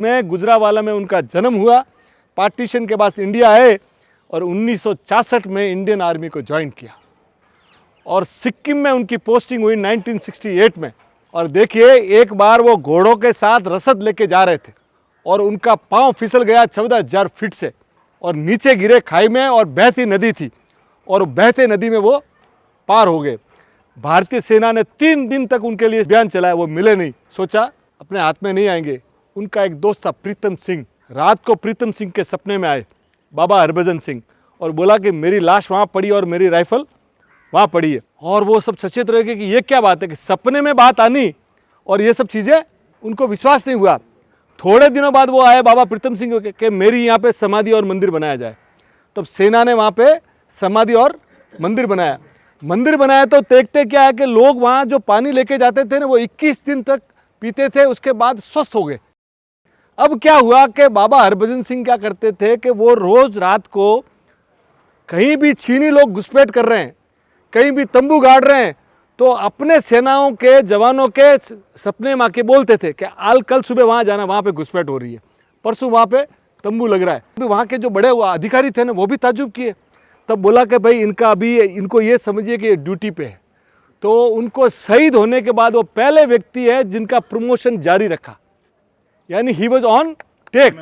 में गुजरावाला में उनका जन्म हुआ। पार्टीशन के बाद इंडिया आए और 1966 में इंडियन आर्मी को ज्वाइन किया और सिक्किम में उनकी पोस्टिंग हुई 1968 में। और देखिए, एक बार वो घोड़ों के साथ रसद लेके जा रहे थे और उनका पांव फिसल गया 14,000 फीट से और नीचे गिरे खाई में, और बहती नदी थी और बहते नदी में वो पार हो गए। भारतीय सेना ने 3 दिन तक उनके लिए अभियान चलाया, वो मिले नहीं। सोचा अपने हाथ में नहीं आएंगे। उनका एक दोस्त था प्रीतम सिंह। रात को प्रीतम सिंह के सपने में आए बाबा हरभजन सिंह और बोला कि मेरी लाश वहाँ पड़ी और मेरी राइफल वहाँ पड़ी है। और वो सब सचेत रह गए कि ये क्या बात है कि सपने में बात आनी और ये सब चीज़ें, उनको विश्वास नहीं हुआ। थोड़े दिनों बाद वो आए बाबा प्रीतम सिंह के मेरी यहाँ पे समाधि और मंदिर बनाया जाए। तब सेना ने वहाँ पे समाधि और मंदिर बनाया। मंदिर बनाया तो देखते क्या है कि लोग वहाँ जो पानी लेके जाते थे ना, वो 21 दिन तक पीते थे, उसके बाद स्वस्थ हो गए। अब क्या हुआ कि बाबा हरभजन सिंह क्या करते थे कि वो रोज रात को कहीं भी चीनी लोग घुसपैठ कर रहे हैं, कहीं भी तंबू गाड़ रहे हैं, तो अपने सेनाओं के जवानों के सपने में आके बोलते थे कि आल कल सुबह वहाँ जाना, वहाँ पे घुसपैठ हो रही है, परसों वहाँ पे तंबू लग रहा है। वहाँ के जो बड़े अधिकारी थे ना, वो भी ताज्जुब किए। तब बोला कि भाई इनका अभी, इनको ये समझिए कि ड्यूटी पे है। तो उनको शहीद होने के बाद वो पहले व्यक्ति है जिनका प्रमोशन जारी रखा, यानी ही वॉज ऑन टेक।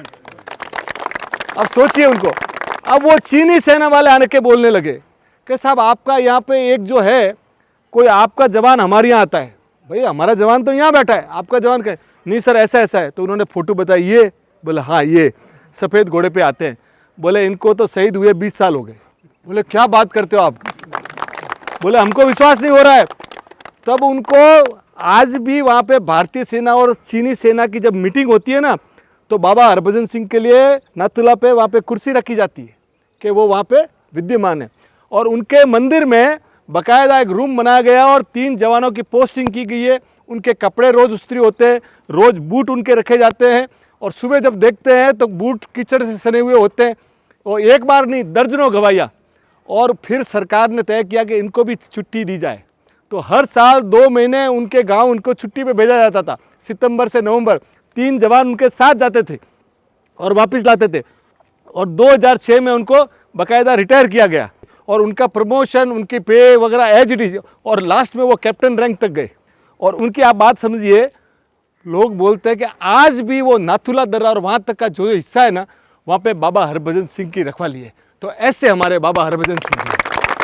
अब सोचिए उनको। अब वो चीनी सेना वाले आने के बोलने लगे कि साहब आपका यहाँ पे एक जो है कोई आपका जवान हमारे यहाँ आता है। भाई हमारा जवान तो यहाँ बैठा है, आपका जवान क्या है? नहीं सर ऐसा ऐसा है। तो उन्होंने फोटो बताई, ये बोले हाँ ये सफ़ेद घोड़े पे आते हैं। बोले इनको तो शहीद हुए 20 साल हो गए। बोले क्या बात करते हो आप? बोले हमको विश्वास नहीं हो रहा है। तब उनको आज भी वहाँ पे भारतीय सेना और चीनी सेना की जब मीटिंग होती है ना, तो बाबा हरभजन सिंह के लिए नाथुला पे वहाँ पे कुर्सी रखी जाती है कि वो वहाँ पे विद्यमान है। और उनके मंदिर में बाकायदा एक रूम बनाया गया और 3 जवानों की पोस्टिंग की गई है। उनके कपड़े रोज़ इस्त्री होते हैं, रोज़ बूट उनके रखे जाते हैं और सुबह जब देखते हैं तो बूट कीचड़ से सने हुए होते हैं। और एक बार नहीं, दर्जनों गवाहियाँ। और फिर सरकार ने तय किया कि इनको भी छुट्टी दी जाए। तो हर साल 2 महीने उनके गांव उनको छुट्टी पे भेजा जाता था। सितंबर से नवंबर 3 जवान उनके साथ जाते थे और वापस लाते थे। और 2006 में उनको बाकायदा रिटायर किया गया और उनका प्रमोशन, उनकी पे वगैरह एज इट इज, और लास्ट में वो कैप्टन रैंक तक गए। और उनकी आप बात समझिए, लोग बोलते हैं कि आज भी वो नाथुला दर्रा और वहाँ तक का जो हिस्सा है ना, वहाँ पे बाबा हरभजन सिंह की रखवाली है। तो ऐसे हमारे बाबा हरभजन सिंह